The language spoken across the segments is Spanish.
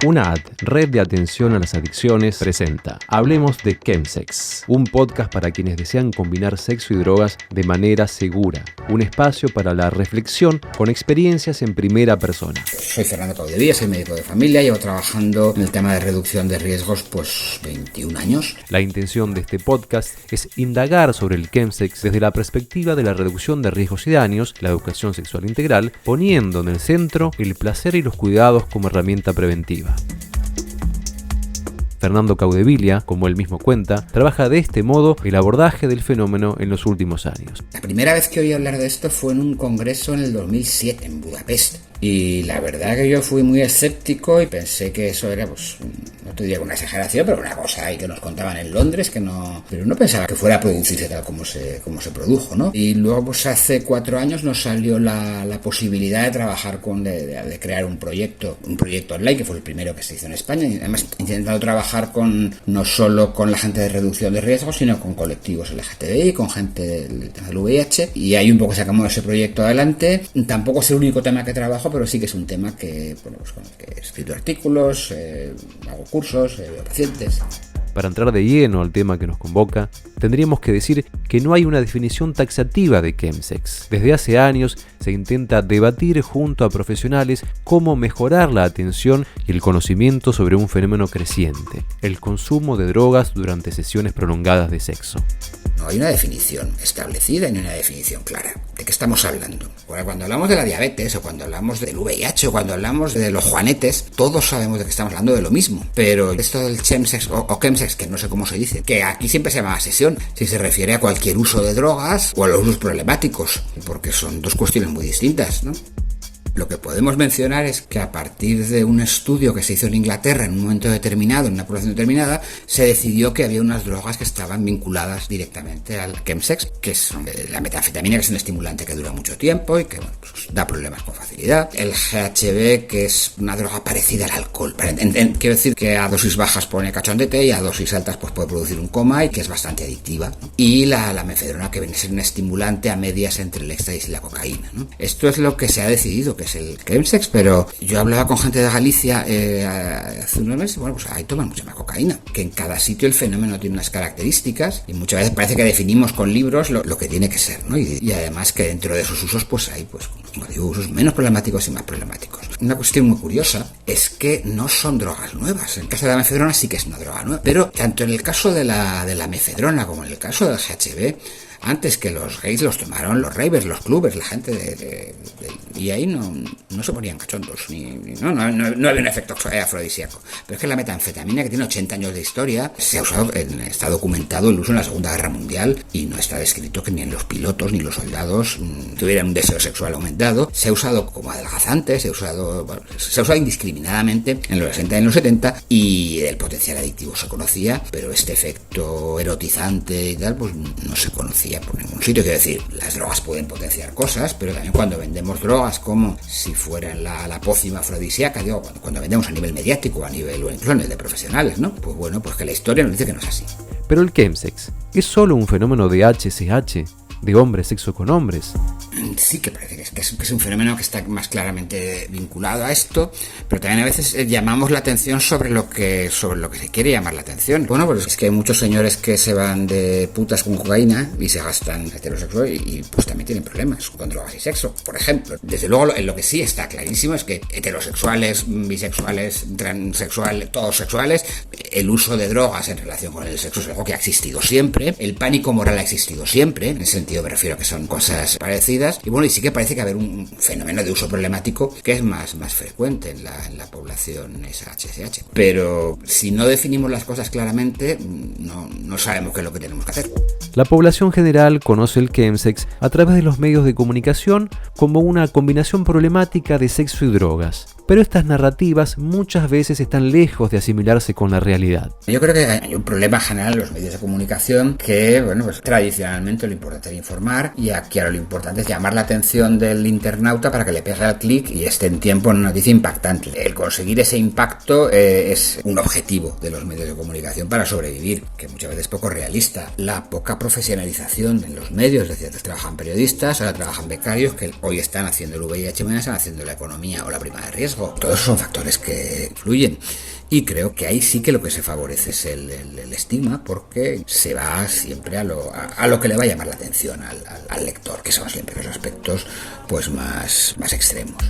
UNAD, Red de Atención a las Adicciones, presenta Hablemos de Chemsex, un podcast para quienes desean combinar sexo y drogas de manera segura, un espacio para la reflexión con experiencias en primera persona. Soy Fernando Caudevilla, soy médico de familia, llevo trabajando en el tema de reducción de riesgos 21 años. La intención de este podcast es indagar sobre el Chemsex desde la perspectiva de la reducción de riesgos y daños, la educación sexual integral, poniendo en el centro el placer y los cuidados como herramienta preventiva. Fernando Caudevilla, como él mismo cuenta, trabaja de este modo el abordaje del fenómeno en los últimos años. La primera vez que oí hablar de esto fue en un congreso en el 2007 en Budapest. Y la verdad que yo fui muy escéptico y pensé que eso era, pues, no te diría una exageración, pero una cosa ahí que nos contaban en Londres, pero no pensaba que fuera a producirse tal como se produjo, ¿no? Y luego, pues hace 4 años nos salió la posibilidad de trabajar de crear un proyecto online, que fue el primero que se hizo en España, y además intentando trabajar no solo con la gente de reducción de riesgos, sino con colectivos LGTBI, con gente del tema del VIH, y ahí un poco sacamos ese proyecto adelante. Tampoco es el único tema que trabajo, pero sí que es un tema que, bueno, pues con el que he escrito artículos, hago cursos, veo pacientes. Para entrar de lleno al tema que nos convoca, tendríamos que decir que no hay una definición taxativa de Chemsex. Desde hace años se intenta debatir junto a profesionales cómo mejorar la atención y el conocimiento sobre un fenómeno creciente, el consumo de drogas durante sesiones prolongadas de sexo. No hay una definición establecida ni una definición clara. ¿De qué estamos hablando? Cuando hablamos de la diabetes, o cuando hablamos del VIH, o cuando hablamos de los juanetes, todos sabemos de que estamos hablando de lo mismo. Pero esto del Chemsex o Chemsex, que no sé cómo se dice, que aquí siempre se llama sesión, si se refiere a cualquier uso de drogas o a los usos problemáticos, porque son dos cuestiones muy distintas, ¿no? Lo que podemos mencionar es que a partir de un estudio que se hizo en Inglaterra en un momento determinado, en una población determinada, se decidió que había unas drogas que estaban vinculadas directamente al Chemsex, que es la metanfetamina, que es un estimulante que dura mucho tiempo y que, bueno, pues da problemas con facilidad. El GHB, que es una droga parecida al alcohol. Quiero decir que a dosis bajas pone cachondete y a dosis altas pues puede producir un coma y que es bastante adictiva, ¿no? Y la mefedrona, que viene a ser un estimulante a medias entre el éxtasis y la cocaína, ¿no? Esto es lo que se ha decidido, que es el Chemsex, pero yo hablaba con gente de Galicia hace unos meses, bueno, pues ahí toman mucha más cocaína, que en cada sitio el fenómeno tiene unas características y muchas veces parece que definimos con libros lo que tiene que ser, ¿no? Y además que dentro de esos usos pues hay pues usos menos problemáticos y más problemáticos. Una cuestión muy curiosa es que no son drogas nuevas. En el caso de la mefedrona sí que es una droga nueva, pero tanto en el caso de la mefedrona como en el caso del GHB, antes que los gays los tomaron los ravers, los clubbers, la gente y ahí no se ponían cachondos, no había un efecto afrodisíaco. Pero es que la metanfetamina, que tiene 80 años de historia, se ha usado, está documentado el uso en la Segunda Guerra Mundial y no está descrito que ni en los pilotos ni los soldados tuvieran un deseo sexual aumentado. Se ha usado como adelgazante, se ha usado indiscriminadamente en los 60 y en los 70 y el potencial adictivo se conocía, pero este efecto erotizante y tal pues no se conocía por ningún sitio. Quiero decir, las drogas pueden potenciar cosas, pero también cuando vendemos drogas como si fueran la pócima afrodisíaca, digo, cuando vendemos a nivel mediático, o incluso a nivel de profesionales, ¿no? Pues bueno, pues que la historia nos dice que no es así. Pero el Chemsex ¿es solo un fenómeno de HCH? ¿De hombres, sexo con hombres? Sí, que parece que es un fenómeno que está más claramente vinculado a esto, pero también a veces llamamos la atención sobre lo que se quiere llamar la atención. Bueno, pues es que hay muchos señores que se van de putas con cocaína y se gastan heterosexual y pues también tienen problemas con drogas y sexo, por ejemplo. Desde luego, en lo que sí está clarísimo es que heterosexuales, bisexuales, transexuales, todos sexuales, el uso de drogas en relación con el sexo es algo que ha existido siempre. El pánico moral ha existido siempre, en ese sentido me refiero a que son cosas parecidas. Y bueno, y sí que parece que haber un fenómeno de uso problemático que es más frecuente en la población esa HCH. Pero si no definimos las cosas claramente, no sabemos qué es lo que tenemos que hacer. La población general conoce el Chemsex a través de los medios de comunicación como una combinación problemática de sexo y drogas. Pero estas narrativas muchas veces están lejos de asimilarse con la realidad. credibilidad. Yo creo que hay un problema general en los medios de comunicación que, pues tradicionalmente lo importante es informar y aquí ahora lo importante es llamar la atención del internauta para que le pegue al clic y esté en tiempo en una noticia impactante. El conseguir ese impacto es un objetivo de los medios de comunicación para sobrevivir, que muchas veces es poco realista. La poca profesionalización en los medios, es decir, antes trabajan periodistas, ahora trabajan becarios que hoy están haciendo el VIH, mañana están haciendo la economía o la prima de riesgo. Todos esos son factores que influyen. Y creo que ahí sí que lo que se favorece es el estigma, porque se va siempre a lo que le va a llamar la atención al lector, que son siempre los aspectos pues más extremos.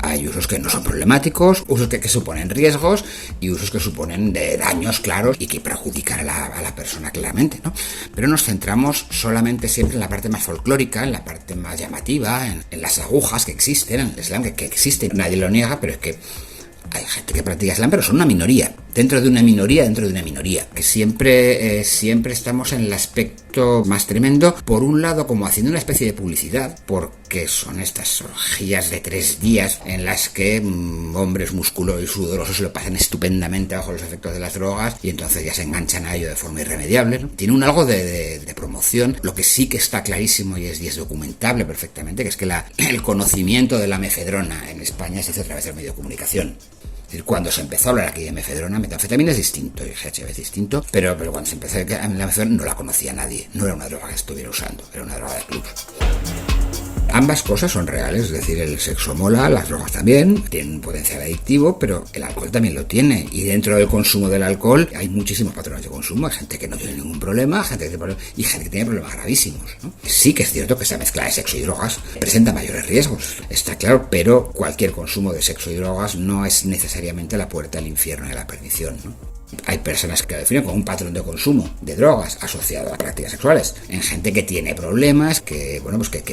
Hay usos que no son problemáticos, usos que suponen riesgos y usos que suponen daños claros y que perjudican a la persona claramente, ¿no? Pero nos centramos solamente siempre en la parte más folclórica, en la parte más llamativa, en las agujas que existen, en el slam que existe. Nadie lo niega, pero es que hay gente que practica slam, pero son una minoría, dentro de una minoría, que siempre estamos en el aspecto más tremendo, por un lado como haciendo una especie de publicidad, porque son estas orgías de 3 días en las que hombres musculosos y sudorosos se lo pasan estupendamente bajo los efectos de las drogas y entonces ya se enganchan a ello de forma irremediable, ¿no? Tiene un algo de promoción, lo que sí que está clarísimo y es documentable perfectamente, que es que el conocimiento de la mefedrona en España se hace a través del medio de comunicación. Es decir, cuando se empezó a hablar aquí de mefedrona, metanfetamina es distinto, el GHB es distinto, pero cuando se empezó a hablar de la mefedrona no la conocía nadie, no era una droga que estuviera usando, era una droga de clubs. Ambas cosas son reales, es decir, el sexo mola, las drogas también, tienen un potencial adictivo, pero el alcohol también lo tiene. Y dentro del consumo del alcohol hay muchísimos patrones de consumo, hay gente que no tiene ningún problema, y gente que tiene problemas gravísimos, ¿no? Sí que es cierto que esta mezcla de sexo y drogas presenta mayores riesgos, está claro, pero cualquier consumo de sexo y drogas no es necesariamente la puerta al infierno y a la perdición, ¿no? Hay personas que lo definen como un patrón de consumo de drogas asociado a prácticas sexuales, en gente que tiene problemas, que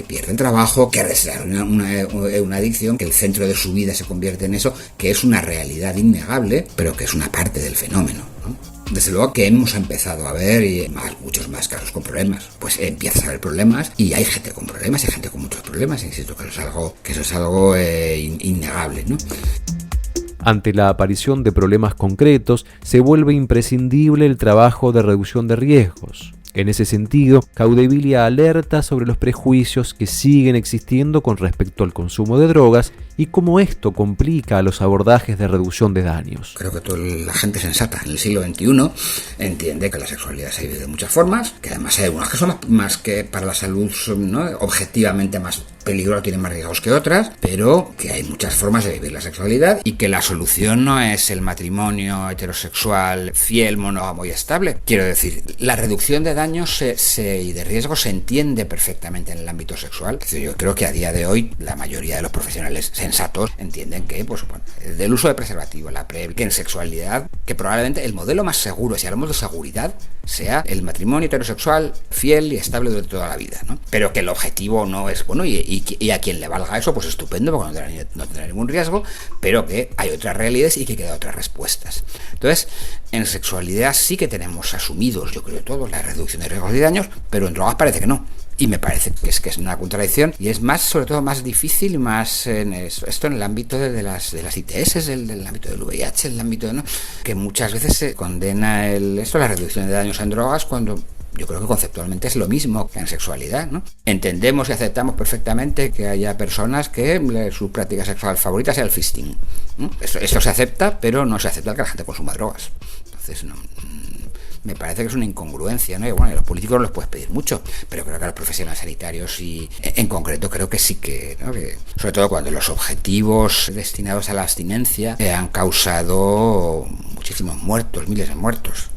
pierde el trabajo, que desarrolla una adicción, que el centro de su vida se convierte en eso, que es una realidad innegable, pero que es una parte del fenómeno, ¿no? Desde luego que hemos empezado a ver muchos más casos con problemas, pues empieza a haber problemas y hay gente con problemas, hay gente con muchos problemas, insisto que eso es algo innegable, ¿no? Ante la aparición de problemas concretos, se vuelve imprescindible el trabajo de reducción de riesgos. En ese sentido, Capdevila alerta sobre los prejuicios que siguen existiendo con respecto al consumo de drogas y cómo esto complica los abordajes de reducción de daños. Creo que toda la gente sensata en el siglo XXI entiende que la sexualidad se vive de muchas formas, que además hay algunas que son más que para la salud, ¿no?, objetivamente más peligrosas, tienen más riesgos que otras, pero que hay muchas formas de vivir la sexualidad y que la solución no es el matrimonio heterosexual fiel, monógamo y estable. Quiero decir, la reducción de daños y de riesgos se entiende perfectamente en el ámbito sexual. Es decir, yo creo que a día de hoy la mayoría de los profesionales sensatos entienden que del uso de preservativo, la PrEP, que en sexualidad, que probablemente el modelo más seguro, si hablamos de seguridad, sea el matrimonio heterosexual fiel y estable durante toda la vida, ¿no? Pero que el objetivo no es, y a quien le valga eso, pues estupendo, porque no tendrá ningún riesgo, pero que hay otras realidades y que quedan otras respuestas. Entonces, en sexualidad sí que tenemos asumidos, yo creo todos, la reducción de riesgos y daños, pero en drogas parece que no. Y me parece que es una contradicción y es sobre todo más difícil y más esto en el ámbito de las ITS, del ámbito del VIH, el ámbito, ¿no?, que muchas veces se condena la reducción de daños en drogas cuando yo creo que conceptualmente es lo mismo que en sexualidad, ¿no? Entendemos y aceptamos perfectamente que haya personas que su práctica sexual favorita sea el fisting, ¿no? Esto se acepta, pero no se acepta que la gente consuma drogas. Entonces, no, me parece que es una incongruencia, ¿no? Y bueno, a los políticos les puedes pedir mucho, pero creo que a los profesionales sanitarios y en concreto creo que sí que, ¿no?, que sobre todo cuando los objetivos destinados a la abstinencia han causado muchísimos muertos, miles de muertos.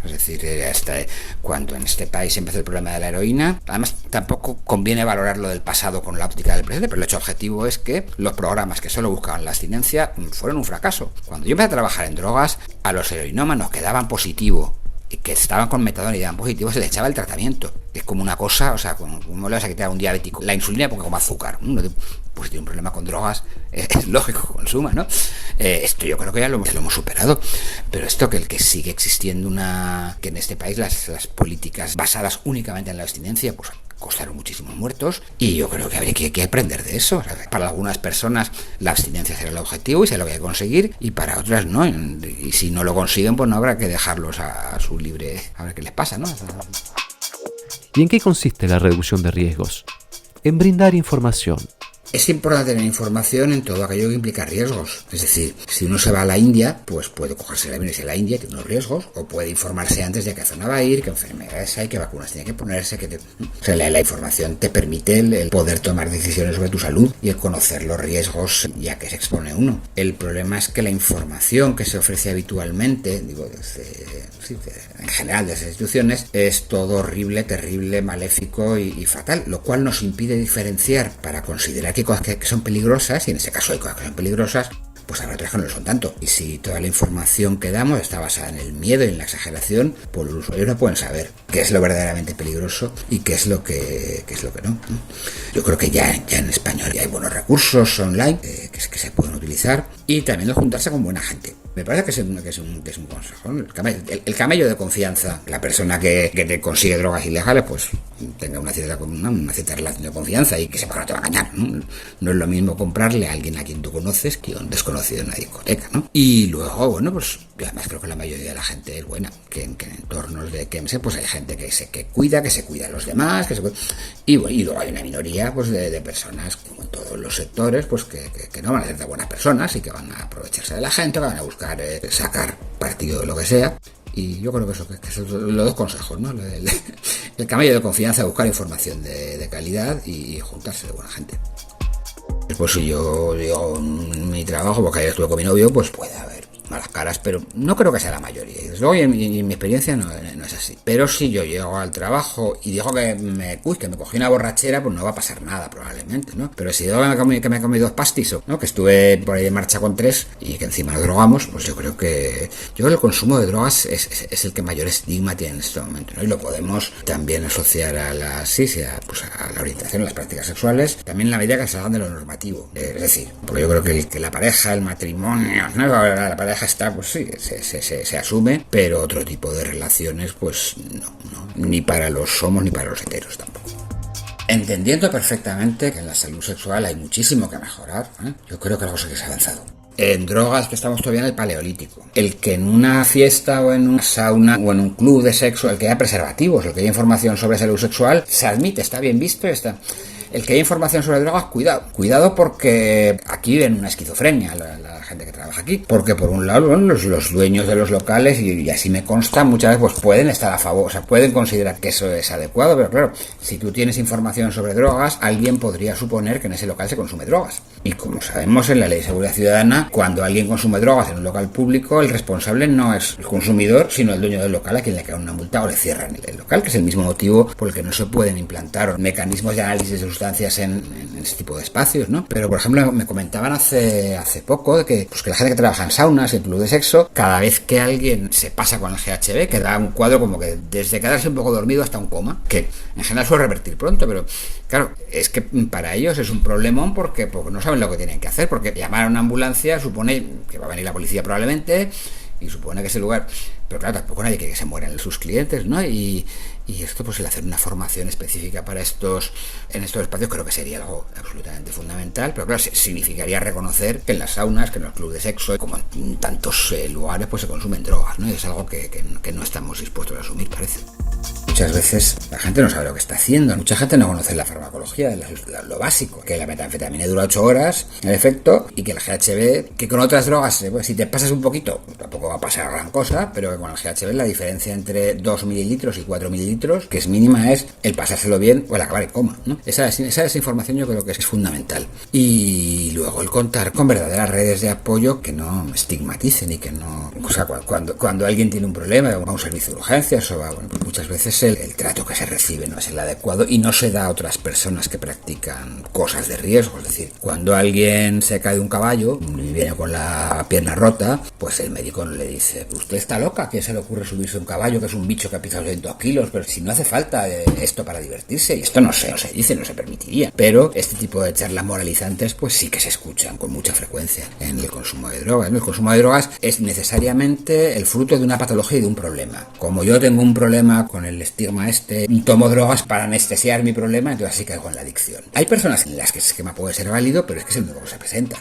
Es decir, hasta cuando en este país empezó el problema de la heroína, además tampoco conviene valorar lo del pasado con la óptica del presente, pero el hecho objetivo es que los programas que solo buscaban la abstinencia fueron un fracaso. Cuando yo empecé a trabajar en drogas, a los heroinómanos que daban positivo, que estaban con metadona y daban positivo, se les echaba el tratamiento. Es como una cosa, como le vas a quitar a un diabético la insulina porque como azúcar, ¿no? Pues tiene un problema con drogas, es lógico que consuma, ¿no? Esto yo creo que ya lo hemos superado, pero esto que sigue existiendo que en este país las políticas basadas únicamente en la abstinencia, pues costaron muchísimos muertos, y yo creo que habría que aprender de eso. O sea, para algunas personas la abstinencia será el objetivo y será lo que hay que conseguir, y para otras no, y si no lo consiguen, pues no habrá que dejarlos a su libre, a ver qué les pasa, ¿no? ¿Y en qué consiste la reducción de riesgos? En brindar información. Es importante tener información en todo aquello que implica riesgos. Es decir, si uno se va a la India, pues puede cogerse el avión y irse a la India, tiene unos riesgos, o puede informarse antes de a qué zona va a ir, qué enfermedades hay, qué vacunas tiene que ponerse, O sea, la información te permite el poder tomar decisiones sobre tu salud y el conocer los riesgos ya que se expone uno. El problema es que la información que se ofrece habitualmente, en general de esas instituciones, es todo horrible, terrible, maléfico y fatal, lo cual nos impide diferenciar para considerar que hay cosas que son peligrosas, y en ese caso hay cosas que son peligrosas, pues habrá otras que no lo son tanto. Y si toda la información que damos está basada en el miedo y en la exageración, pues los usuarios no pueden saber qué es lo verdaderamente peligroso y qué es lo que no. Yo creo que ya en español ya hay buenos recursos online que se pueden utilizar, y también juntarse con buena gente. Me parece que es un consejo, ¿no? El camello de confianza, la persona que te consigue drogas ilegales, pues tenga una cierta relación de confianza y que sepa que no te va a engañar, ¿no? No es lo mismo comprarle a alguien a quien tú conoces que a un desconocido en una discoteca, ¿no? Y luego, bueno, pues además creo que la mayoría de la gente es buena, que en entornos de KEMSE pues hay gente que se cuida a los demás, y luego hay una minoría pues de personas, como en todos los sectores, pues que no van a ser de buenas personas y que van a aprovecharse de la gente, que van a buscar sacar partido de lo que sea. Y yo creo que eso son los dos consejos, ¿no? El camello de confianza, buscar información de calidad y juntarse de buena gente. Después, si yo digo mi trabajo, porque ayer estuve con mi novio, pues puede haber malas caras, pero no creo que sea la mayoría. Desde luego, en mi experiencia no es así. Pero si yo llego al trabajo y digo que me cogí una borrachera, pues no va a pasar nada probablemente, ¿no? Pero si digo que me comí 2 pastis, ¿no? Que estuve por ahí en marcha con 3 y que encima nos drogamos, pues yo creo que el consumo de drogas es el que mayor estigma tiene en este momento, ¿no? Y lo podemos también asociar a la orientación, a las prácticas sexuales, también en la medida que se hagan de lo normativo. Es decir, porque yo creo que la pareja, el matrimonio, ¿no? La pareja está, pues sí, se asume, pero otro tipo de relaciones, pues no, ni para los homos ni para los heteros tampoco. Entendiendo perfectamente que en la salud sexual hay muchísimo que mejorar, yo creo que algo sí que se ha avanzado. En drogas que estamos todavía en el paleolítico. El que en una fiesta o en una sauna o en un club de sexo, el que haya preservativos, el que haya información sobre salud sexual, se admite, está bien visto, está. El que haya información sobre drogas, cuidado porque aquí ven una esquizofrenia la gente que trabaja aquí, porque por un lado los dueños de los locales, y así me consta, muchas veces pues pueden estar a favor, o sea, pueden considerar que eso es adecuado, pero claro, si tú tienes información sobre drogas, alguien podría suponer que en ese local se consume drogas, y como sabemos en la Ley de Seguridad Ciudadana, cuando alguien consume drogas en un local público, el responsable no es el consumidor, sino el dueño del local, a quien le cae una multa o le cierran el local, que es el mismo motivo por el que no se pueden implantar mecanismos de análisis de sustancias en ese tipo de espacios, ¿no? Pero, por ejemplo, me comentaban hace poco de que la gente que trabaja en saunas y en club de sexo, cada vez que alguien se pasa con el GHB, que da un cuadro como que desde quedarse un poco dormido hasta un coma, que en general suele revertir pronto, pero claro, es que para ellos es un problemón porque no saben lo que tienen que hacer, porque llamar a una ambulancia supone que va a venir la policía probablemente, y supone que ese lugar, pero claro, tampoco nadie quiere que se mueran sus clientes, ¿no? Y esto, pues el hacer una formación específica para en estos espacios, creo que sería algo absolutamente fundamental, pero claro, significaría reconocer que en las saunas, que en los clubes de sexo, como en tantos lugares, pues se consumen drogas, ¿no? Y es algo que no estamos dispuestos a asumir, parece. Muchas veces la gente no sabe lo que está haciendo, mucha gente no conoce la farmacología, lo básico, que la metanfetamina dura 8 horas, en efecto, y que el GHB, que con otras drogas, pues, si te pasas un poquito, tampoco va a pasar gran cosa, pero que con el GHB la diferencia entre 2 mililitros y 4 mililitros, que es mínima, es el pasárselo bien o el acabar en coma, ¿no? Esa información yo creo que es fundamental. Y luego el contar con verdaderas redes de apoyo que no estigmaticen y que no... O sea, cuando alguien tiene un problema, va a un servicio de urgencias o va... Bueno, pues muchas veces el trato que se recibe no es el adecuado y no se da a otras personas que practican cosas de riesgo. Es decir, cuando alguien se cae de un caballo y viene con la pierna rota, pues el médico uno le dice, usted está loca, ¿qué se le ocurre subirse a un caballo que es un bicho que pesa 200 kilos? Pero si no hace falta esto para divertirse, y esto no se dice, no se permitiría. Pero este tipo de charlas moralizantes pues sí que se escuchan con mucha frecuencia en el consumo de drogas, ¿no? El consumo de drogas es necesariamente el fruto de una patología y de un problema. Como yo tengo un problema con el estigma tomo drogas para anestesiar mi problema, entonces así caigo en la adicción. Hay personas en las que ese esquema puede ser válido, pero es que es el único que se presenta.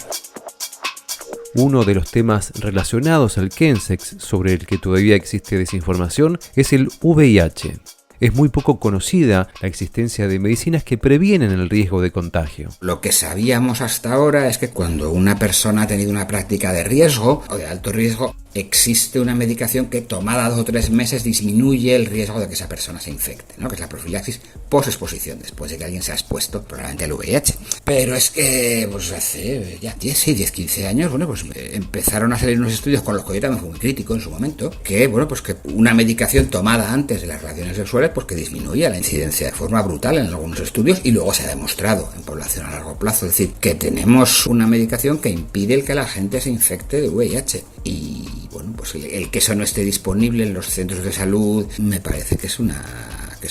Uno de los temas relacionados al chemsex sobre el que todavía existe desinformación es el VIH. Es muy poco conocida la existencia de medicinas que previenen el riesgo de contagio. Lo que sabíamos hasta ahora es que cuando una persona ha tenido una práctica de riesgo o de alto riesgo, existe una medicación que tomada 2 o 3 meses disminuye el riesgo de que esa persona se infecte, ¿no? Que es la profilaxis post-exposición, después de que alguien se ha expuesto probablemente al VIH. Pero es que pues hace ya 10-15 años, bueno, pues empezaron a salir unos estudios con los que yo también fui muy crítico en su momento, que bueno, pues que una medicación tomada antes de las relaciones sexuales pues que disminuía la incidencia de forma brutal en algunos estudios, y luego se ha demostrado en población a largo plazo, es decir, que tenemos una medicación que impide el que la gente se infecte de VIH. Y bueno, pues el que eso no esté disponible en los centros de salud me parece que es una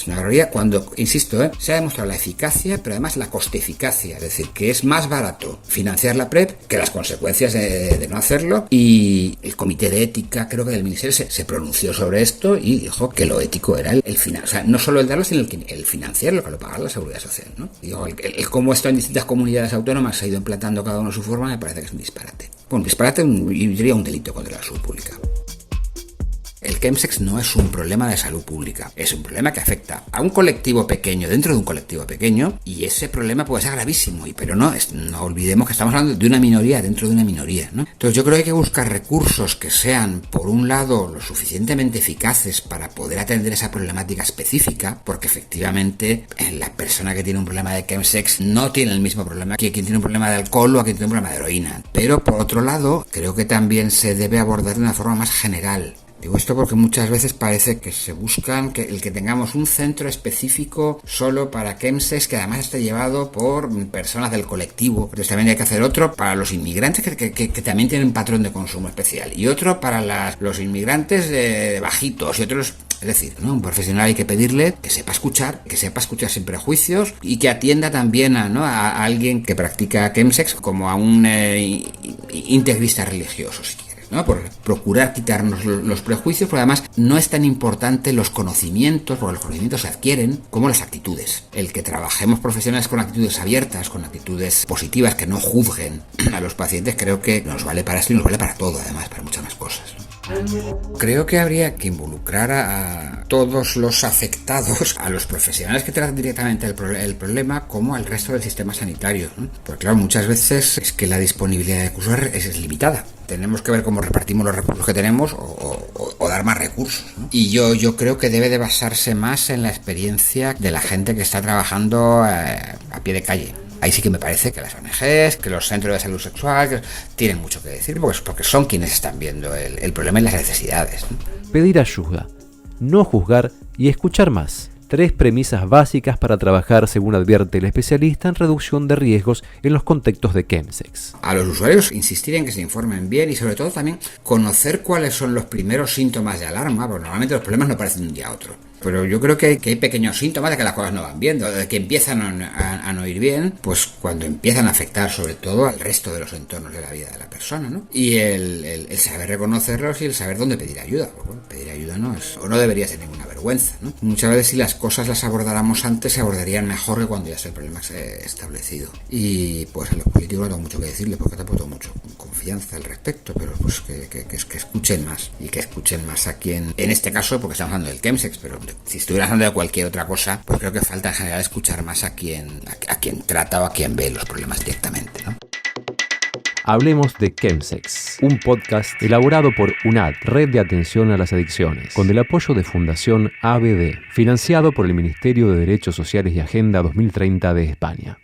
barbaridad, cuando, insisto, se ha demostrado la eficacia, pero además la coste-eficacia, es decir, que es más barato financiar la PrEP que las consecuencias de no hacerlo. Y el comité de ética, creo que del ministerio, se pronunció sobre esto y dijo que lo ético era el financiar, o sea, no solo el darlo, sino el financiarlo, que lo pagara la seguridad social, ¿no? Digo, el cómo esto en distintas comunidades autónomas se ha ido implantando cada uno a su forma, me parece que es un disparate. Bueno, un disparate y diría un delito contra la salud pública. El chemsex no es un problema de salud pública, es un problema que afecta a un colectivo pequeño dentro de un colectivo pequeño, y ese problema puede ser gravísimo, pero no olvidemos que estamos hablando de una minoría dentro de una minoría, ¿no? Entonces yo creo que hay que buscar recursos que sean, por un lado, lo suficientemente eficaces para poder atender esa problemática específica, porque efectivamente la persona que tiene un problema de chemsex no tiene el mismo problema que quien tiene un problema de alcohol o a quien tiene un problema de heroína. Pero por otro lado, creo que también se debe abordar de una forma más general. Digo esto porque muchas veces parece que se buscan que tengamos un centro específico solo para chemsex, que además esté llevado por personas del colectivo. Entonces también hay que hacer otro para los inmigrantes que también tienen un patrón de consumo especial, y otro para los inmigrantes de bajitos, y otros. Es decir, ¿no? Un profesional hay que pedirle que sepa escuchar sin prejuicios, y que atienda también a alguien que practica chemsex como a un integrista religioso, si quiere, ¿no? Por procurar quitarnos los prejuicios, porque además no es tan importante los conocimientos, porque los conocimientos se adquieren, como las actitudes. El que trabajemos profesionales con actitudes abiertas, con actitudes positivas, que no juzguen a los pacientes, creo que nos vale para esto y nos vale para todo, además, para muchas más cosas, ¿no? Creo que habría que involucrar a todos los afectados, a los profesionales que tratan directamente el problema, como al resto del sistema sanitario, ¿no? Porque claro, muchas veces es que la disponibilidad de recursos es limitada. Tenemos que ver cómo repartimos los recursos que tenemos o dar más recursos, ¿no? Y yo creo que debe de basarse más en la experiencia de la gente que está trabajando a pie de calle. Ahí sí que me parece que las ONGs, que los centros de salud sexual que tienen mucho que decir, porque son quienes están viendo el problema y las necesidades, ¿no? Pedir ayuda, no juzgar y escuchar más. 3 premisas básicas para trabajar, según advierte el especialista, en reducción de riesgos en los contextos de chemsex. A los usuarios insistir en que se informen bien, y sobre todo también conocer cuáles son los primeros síntomas de alarma, porque normalmente los problemas no aparecen de un día a otro. Pero yo creo que hay pequeños síntomas de que las cosas no van bien, de que empiezan a no ir bien, pues cuando empiezan a afectar sobre todo al resto de los entornos de la vida de la persona, ¿no? Y el saber reconocerlos y el saber dónde pedir ayuda. Bueno, pedir ayuda no debería ser ninguna vergüenza, ¿no? Muchas veces si las cosas las abordáramos antes, se abordarían mejor que cuando ya está el problema establecido. Y pues a los políticos no tengo mucho que decirles, porque tampoco tengo mucha confianza al respecto, pero pues que escuchen más, y que escuchen más a quien, en este caso, porque estamos hablando del chemsex, pero si estuviera hablando de cualquier otra cosa, pues creo que falta en general escuchar más a quien trata o a quien ve los problemas directamente, ¿no? Hablemos de chemsex, un podcast elaborado por UNAD, Red de Atención a las Adicciones, con el apoyo de Fundación ABD, financiado por el Ministerio de Derechos Sociales y Agenda 2030 de España.